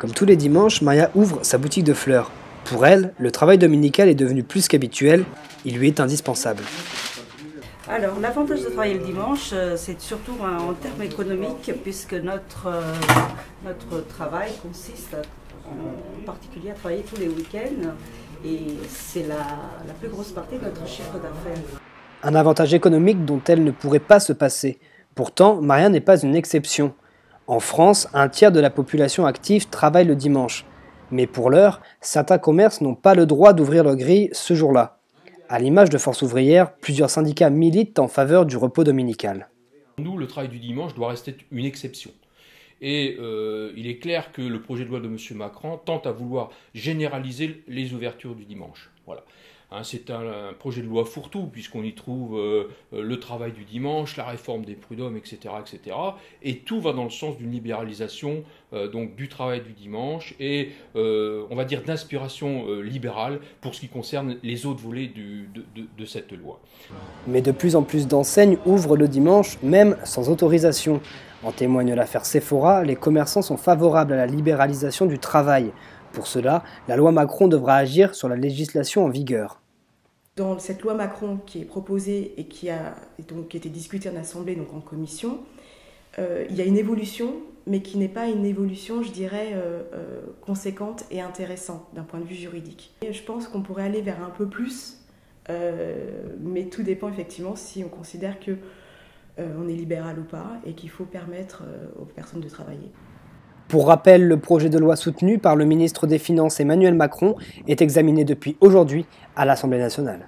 Comme tous les dimanches, Maria ouvre sa boutique de fleurs. Pour elle, le travail dominical est devenu plus qu'habituel, il lui est indispensable. Alors, l'avantage de travailler le dimanche, c'est surtout en termes économiques, puisque notre travail consiste en particulier à travailler tous les week-ends, et c'est la plus grosse partie de notre chiffre d'affaires. Un avantage économique dont elle ne pourrait pas se passer. Pourtant, Maria n'est pas une exception. En France, un tiers de la population active travaille le dimanche. Mais pour l'heure, certains commerces n'ont pas le droit d'ouvrir leurs grilles ce jour-là. À l'image de Force ouvrière, plusieurs syndicats militent en faveur du repos dominical. Nous, le travail du dimanche doit rester une exception. Et il est clair que le projet de loi de M. Macron tente à vouloir généraliser les ouvertures du dimanche. Voilà. C'est un projet de loi fourre-tout, puisqu'on y trouve le travail du dimanche, la réforme des prud'hommes, etc., etc. Et tout va dans le sens d'une libéralisation donc du travail du dimanche et, on va dire, d'inspiration libérale pour ce qui concerne les autres volets de cette loi. Mais de plus en plus d'enseignes ouvrent le dimanche, même sans autorisation. En témoigne l'affaire Sephora, les commerçants sont favorables à la libéralisation du travail. Pour cela, la loi Macron devra agir sur la législation en vigueur. Dans cette loi Macron qui est proposée et qui a donc été discutée en Assemblée, donc en commission, il y a une évolution, mais qui n'est pas une évolution, je dirais, conséquente et intéressante d'un point de vue juridique. Et je pense qu'on pourrait aller vers un peu plus, mais tout dépend effectivement si on considère que on est libéral ou pas et qu'il faut permettre aux personnes de travailler. Pour rappel, le projet de loi soutenu par le ministre des Finances Emmanuel Macron est examiné depuis aujourd'hui à l'Assemblée nationale.